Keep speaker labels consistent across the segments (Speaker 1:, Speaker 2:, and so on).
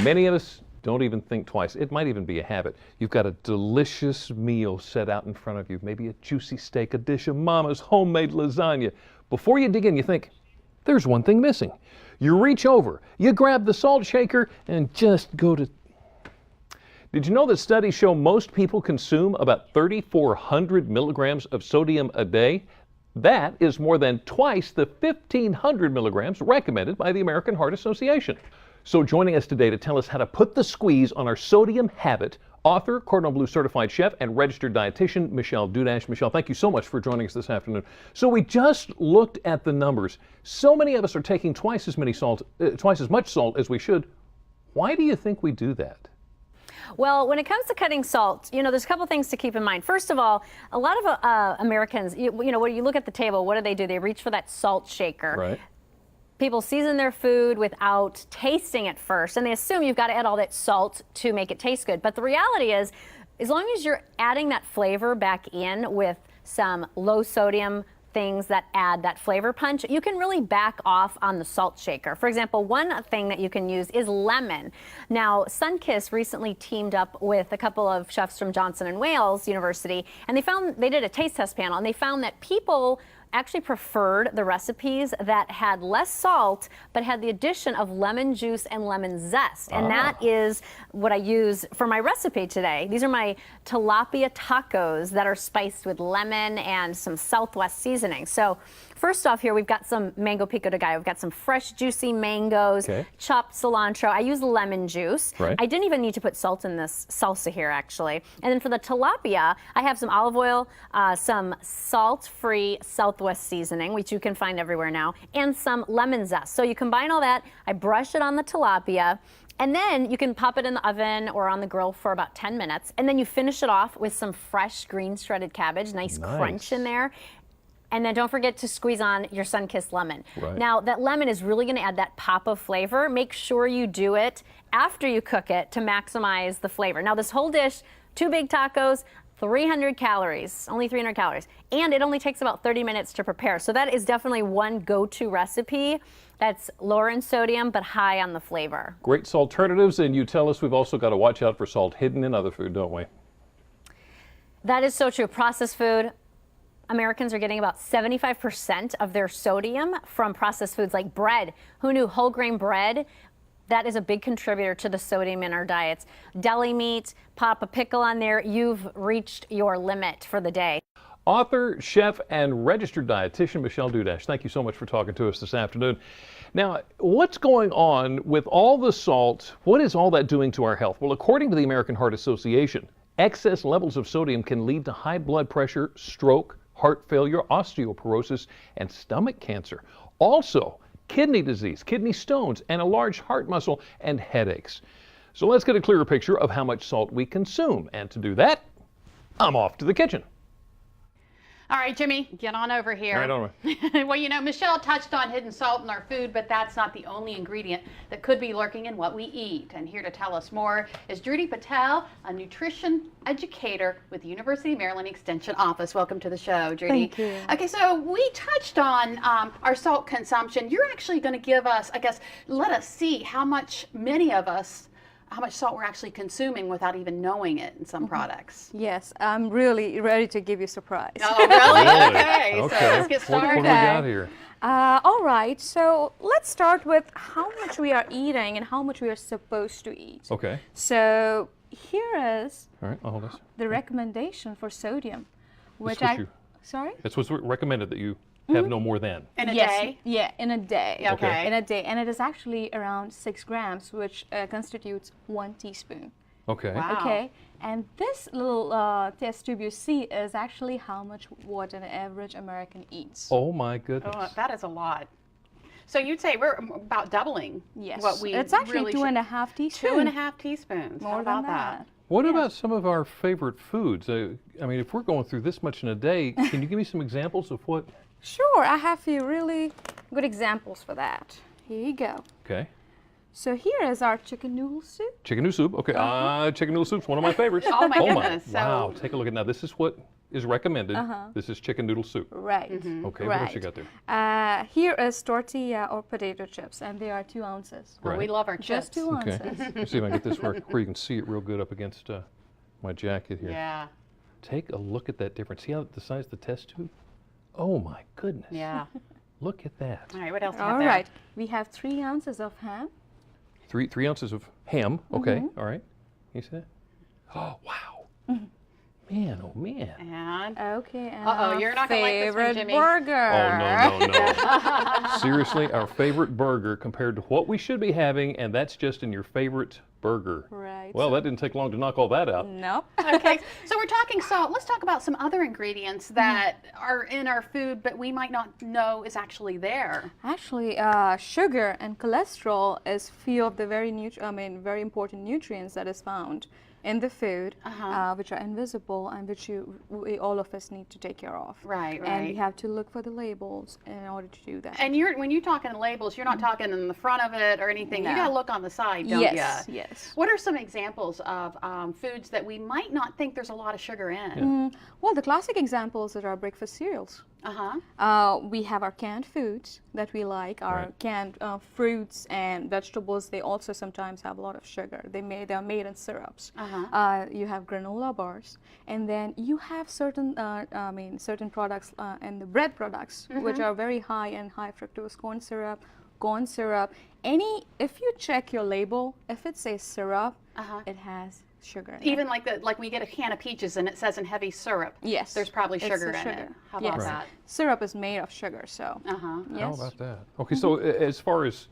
Speaker 1: Many of us don't even think twice. It might even be a habit. You've got a delicious meal set out in front of you, maybe a juicy steak, a dish of Mama's homemade lasagna. Before you dig in, you think, there's one thing missing. You reach over, you grab the salt shaker, and just go to... Did you know that studies show most people consume about 3,400 milligrams of sodium a day? That is more than twice the 1,500 milligrams recommended by the American Heart Association. So joining us today to tell us how to put the squeeze on our sodium habit, author, Cordon Bleu certified chef, and registered dietitian, Michelle Dudash. Michelle, thank you so much for joining us this afternoon. So we just looked at the numbers. So many of us are taking twice as much salt as we should. Why do you think we do that?
Speaker 2: Well, when it comes to cutting salt, there's a couple things to keep in mind. First of all, a lot of Americans, when you look at the table, what do? They reach for that salt shaker.
Speaker 1: Right.
Speaker 2: People season their food without tasting it first, and they assume you've got to add all that salt to make it taste good. But the reality is, as long as you're adding that flavor back in with some low sodium things that add that flavor punch, you can really back off on the salt shaker. For example, one thing that you can use is lemon. Now, Sunkist recently teamed up with a couple of chefs from Johnson & Wales University, and they did a taste test panel, and they found that people actually preferred the recipes that had less salt but had the addition of lemon juice and lemon zest. And that is what I use for my recipe today. These are my tilapia tacos that are spiced with lemon and some Southwest seasoning. So first off here, we've got some mango pico de gallo. We've got some fresh, juicy mangoes, chopped cilantro. I use lemon juice.
Speaker 1: Right.
Speaker 2: I didn't even need to put salt in this salsa here, actually. And then for the tilapia, I have some olive oil, some salt-free Southwest seasoning, which you can find everywhere now, and some lemon zest. So you combine all that, I brush it on the tilapia, and then you can pop it in the oven or on the grill for about 10 minutes. And then you finish it off with some fresh green shredded cabbage, nice crunch in there. And then don't forget to squeeze on your Sunkist lemon.
Speaker 1: Right.
Speaker 2: Now, that lemon is really going to add that pop of flavor. Make sure you do it after you cook it to maximize the flavor. Now, this whole dish, 2 big tacos, 300 calories, only 300 calories. And it only takes about 30 minutes to prepare. So that is definitely one go-to recipe that's lower in sodium but high on the flavor.
Speaker 1: Great alternatives, and you tell us we've also got to watch out for salt hidden in other food, don't we?
Speaker 2: That is so true. Processed food. Americans are getting about 75% of their sodium from processed foods like bread. Who knew? Whole grain bread, that is a big contributor to the sodium in our diets. Deli meat, pop a pickle on there, you've reached your limit for the day.
Speaker 1: Author, chef, and registered dietitian Michelle Dudash, thank you so much for talking to us this afternoon. Now, what's going on with all the salt? What is all that doing to our health? Well, according to the American Heart Association, excess levels of sodium can lead to high blood pressure, stroke, heart failure, osteoporosis, and stomach cancer. Also, kidney disease, kidney stones, and a large heart muscle, and headaches. So let's get a clearer picture of how much salt we consume. And to do that, I'm off to the kitchen.
Speaker 3: All right, Jimmy, get on over here.
Speaker 1: All right,
Speaker 3: Well, Michelle touched on hidden salt in our food, but that's not the only ingredient that could be lurking in what we eat. And here to tell us more is Dhruti Patel, a nutrition educator with the University of Maryland Extension Office. Welcome to the show, Dhruti.
Speaker 4: Thank you.
Speaker 3: Okay, so we touched on our salt consumption. You're actually going to give us, let us see how much salt we're actually consuming without even knowing it in some products.
Speaker 4: Yes, I'm really ready to give you a surprise.
Speaker 3: Oh, really?
Speaker 1: Really?
Speaker 3: Okay, so let's get started.
Speaker 1: What do we got here?
Speaker 4: All right, so let's start with how much we are eating and how much we are supposed to eat.
Speaker 1: Okay.
Speaker 4: So here is
Speaker 1: All right, hold this.
Speaker 4: the recommendation for sodium, which sorry?
Speaker 1: It's what's recommended, that you have no more than.
Speaker 3: In a day?
Speaker 4: Yeah, in a day.
Speaker 3: Okay.
Speaker 4: In a day, and it is actually around 6 grams, which constitutes 1 teaspoon.
Speaker 1: Okay.
Speaker 3: Wow.
Speaker 4: Okay, and this little test tube you see is actually how much what an average American eats.
Speaker 1: Oh my goodness.
Speaker 3: Oh, that is a lot. So you'd say we're about doubling what we
Speaker 4: it's actually
Speaker 3: really
Speaker 4: 2.5 teaspoons.
Speaker 3: 2.5 teaspoons.
Speaker 4: More
Speaker 3: How about
Speaker 4: than that.
Speaker 1: What about some of our favorite foods? I mean, if we're going through this much in a day, can you give me some examples of what?
Speaker 4: Sure, I have few really good examples for that. Here you go.
Speaker 1: Okay.
Speaker 4: So here is our chicken noodle soup.
Speaker 1: Chicken noodle soup. Okay. Chicken noodle soup's one of my favorites.
Speaker 3: Oh my goodness.
Speaker 1: Wow.
Speaker 3: So
Speaker 1: Take a look at now. This is what is recommended. This is chicken noodle soup.
Speaker 4: Right.
Speaker 1: Okay, what else you got there?
Speaker 4: Here is tortilla or potato chips, and they are 2 ounces.
Speaker 3: Well, we love our chips.
Speaker 4: Just 2
Speaker 1: Okay.
Speaker 4: ounces.
Speaker 1: Let's see if I can get this where you can see it real good up against my jacket here.
Speaker 3: Yeah.
Speaker 1: Take a look at that difference. See how the size of the test tube? Oh my goodness.
Speaker 3: Yeah.
Speaker 1: Look at that.
Speaker 3: All right, what else do you have
Speaker 4: All
Speaker 3: there?
Speaker 4: right. We have 3 ounces of ham.
Speaker 1: 3 ounces of ham. Okay. All right. You see that? Oh wow. Man, oh man.
Speaker 3: And
Speaker 4: Okay. And
Speaker 3: Uh-oh, you're not gonna like this one,
Speaker 4: favorite
Speaker 3: Jimmy.
Speaker 4: burger.
Speaker 1: Oh no. Seriously, our favorite burger compared to what we should be having, and that's just in your favorite burger.
Speaker 4: Right.
Speaker 1: Well, that didn't take long to knock all that out.
Speaker 4: Nope.
Speaker 3: okay, so we're talking salt. Let's talk about some other ingredients that are in our food, but we might not know is actually there.
Speaker 4: Actually, sugar and cholesterol is few of the very important nutrients that is found in the food, which are invisible and which all of us need to take care of.
Speaker 3: Right,
Speaker 4: And we
Speaker 3: right.
Speaker 4: have to look for the labels in order to do that.
Speaker 3: And when you're talking labels, you're not talking in the front of it or anything. You
Speaker 4: No.
Speaker 3: got to look on the side, don't
Speaker 4: yes,
Speaker 3: you?
Speaker 4: yes.
Speaker 3: What are some examples of foods that we might not think there's a lot of sugar in?
Speaker 4: Well, the classic examples are our breakfast cereals. We have our canned foods that we like, our
Speaker 1: Right.
Speaker 4: canned fruits and vegetables. They also sometimes have a lot of sugar. They're made in syrups. You have granola bars, and then you have certain certain products and the bread products which are very high in high fructose corn syrup. If you check your label, if it says syrup, it has sugar in it.
Speaker 3: Even like we get a can of peaches and it says in heavy syrup.
Speaker 4: Yes,
Speaker 3: There's probably
Speaker 4: it's
Speaker 3: sugar
Speaker 4: the
Speaker 3: in it. How
Speaker 4: Yes.
Speaker 3: about that?
Speaker 4: Syrup is made of sugar, so
Speaker 3: Yes.
Speaker 1: How about that? Okay, so as far as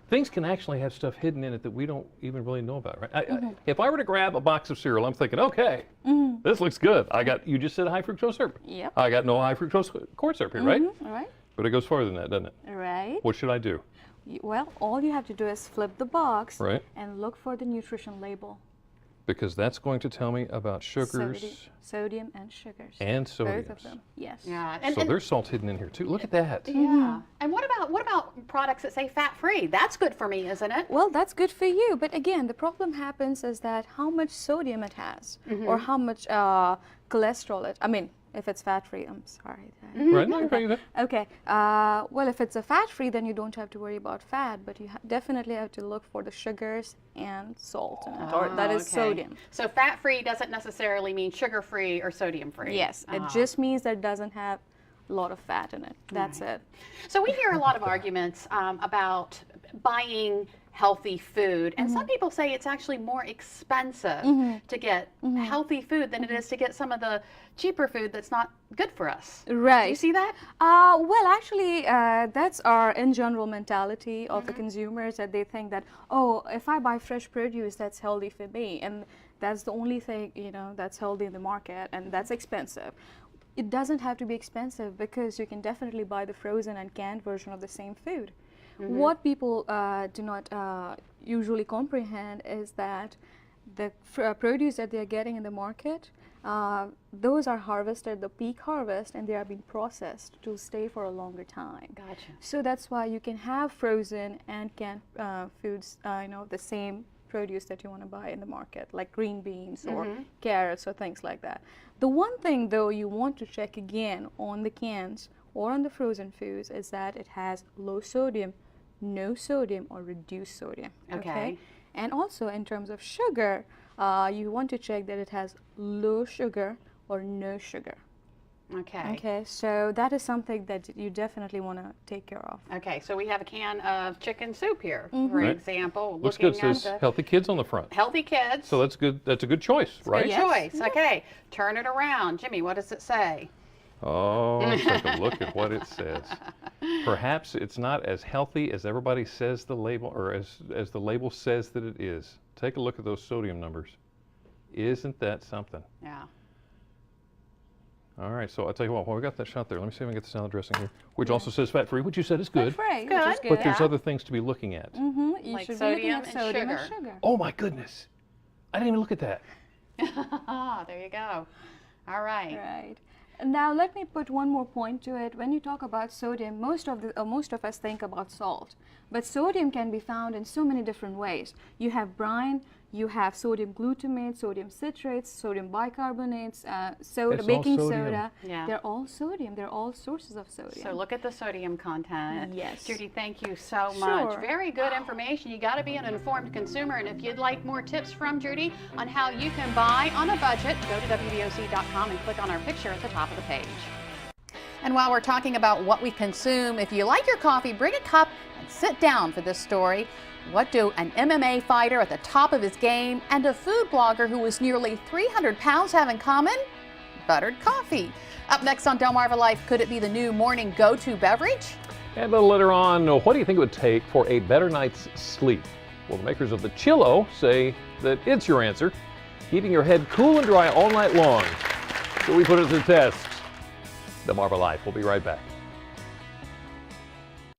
Speaker 1: things can actually have stuff hidden in it that we don't even really know about, right? If I were to grab a box of cereal, I'm thinking, okay, this looks good. You just said high fructose syrup.
Speaker 4: Yep.
Speaker 1: I got no high fructose corn syrup here, right?
Speaker 4: All right.
Speaker 1: But it goes farther than that, doesn't it?
Speaker 4: Right.
Speaker 1: What should I do?
Speaker 4: Well, all you have to do is flip the box
Speaker 1: Right.
Speaker 4: and look for the nutrition label.
Speaker 1: Because that's going to tell me about sugars
Speaker 4: Sodium and sugars.
Speaker 1: and sodiums.
Speaker 4: Both of them. Yes.
Speaker 3: Yeah.
Speaker 1: So there's salt hidden in here too. Look at that.
Speaker 3: Yeah. And what about products that say fat free? That's good for me, isn't it?
Speaker 4: Well, that's good for you, but again, the problem happens is that how much sodium it has, or how much cholesterol if it's fat-free, I'm sorry.
Speaker 1: Right? No, you're fine.
Speaker 4: Okay. Well, if it's a fat-free, then you don't have to worry about fat, but you definitely have to look for the sugars and salt in it, or that is
Speaker 3: okay.
Speaker 4: sodium.
Speaker 3: So fat free doesn't necessarily mean sugar free or sodium free.
Speaker 4: Yes, it just means that it doesn't have a lot of fat in it. That's it.
Speaker 3: So we hear a lot of arguments about buying healthy food, and some people say it's actually more expensive to get healthy food than it is to get some of the cheaper food that's not good for us.
Speaker 4: Right.
Speaker 3: Do you see that?
Speaker 4: Well, actually, that's our in general mentality of the consumers, that they think that, oh, if I buy fresh produce, that's healthy for me, and that's the only thing that's healthy in the market, and that's expensive. It doesn't have to be expensive, because you can definitely buy the frozen and canned version of the same food. What people do not usually comprehend is that the produce that they're getting in the market, those are harvested, the peak harvest, and they are being processed to stay for a longer time.
Speaker 3: Gotcha.
Speaker 4: So that's why you can have frozen and canned foods, the same produce that you want to buy in the market, like green beans or carrots or things like that. The one thing, though, you want to check again on the cans or on the frozen foods is that it has low sodium, no sodium, or reduced sodium.
Speaker 3: Okay.
Speaker 4: And also in terms of sugar, you want to check that it has low sugar or no sugar.
Speaker 3: Okay.
Speaker 4: Okay, so that is something that you definitely want to take care of.
Speaker 3: Okay, so we have a can of chicken soup here, for
Speaker 1: Right.
Speaker 3: example.
Speaker 1: Looks good.
Speaker 3: Looking
Speaker 1: It
Speaker 3: at
Speaker 1: says
Speaker 3: the
Speaker 1: healthy kids on the front.
Speaker 3: healthy kids.
Speaker 1: So that's good. That's a good choice, right?
Speaker 3: Good choice. Okay, turn it around. Jimmy, what does it say?
Speaker 1: Oh, take a look at what it says. Perhaps it's not as healthy as everybody says the label, or as the label says that it is. Take a look at those sodium numbers. Isn't that something?
Speaker 3: Yeah.
Speaker 1: All right, so I'll tell you what, while we got that shot there, let me see if I can get the salad dressing here, which also says fat-free, which you said is good.
Speaker 4: Fat-free,
Speaker 3: Good.
Speaker 4: which is good.
Speaker 1: But there's
Speaker 3: Yeah.
Speaker 1: other things to be looking at.
Speaker 4: You
Speaker 3: Like
Speaker 4: should be looking
Speaker 3: sodium
Speaker 4: at
Speaker 3: and
Speaker 4: sodium and
Speaker 3: sugar.
Speaker 4: sugar.
Speaker 1: Oh my goodness. I didn't even look at that.
Speaker 3: There you go. All right.
Speaker 4: Right. And now let me put one more point to it. When you talk about sodium, most of us think about salt, but sodium can be found in so many different ways. You have brine, you have sodium glutamate, sodium citrates, sodium bicarbonates, soda,
Speaker 1: It's all
Speaker 4: baking
Speaker 1: sodium.
Speaker 4: soda.
Speaker 3: Yeah.
Speaker 4: They're all sodium. They're all sources of sodium.
Speaker 3: So look at the sodium content.
Speaker 4: Yes.
Speaker 3: Judy, thank you so much.
Speaker 4: Sure.
Speaker 3: Very good information. You got to be an informed consumer. And if you'd like more tips from Judy on how you can buy on a budget, go to WBOC.com and click on our picture at the top of the page. And while we're talking about what we consume, if you like your coffee, bring a cup and sit down for this story. What do an MMA fighter at the top of his game and a food blogger who was nearly 300 pounds have in common? Buttered coffee. Up next on Delmarva Life, could it be the new morning go-to beverage?
Speaker 1: And a little later on, what do you think it would take for a better night's sleep? Well, the makers of the Chillo say that it's your answer, keeping your head cool and dry all night long. So we put it to the test. Delmarva Life. We'll be right back.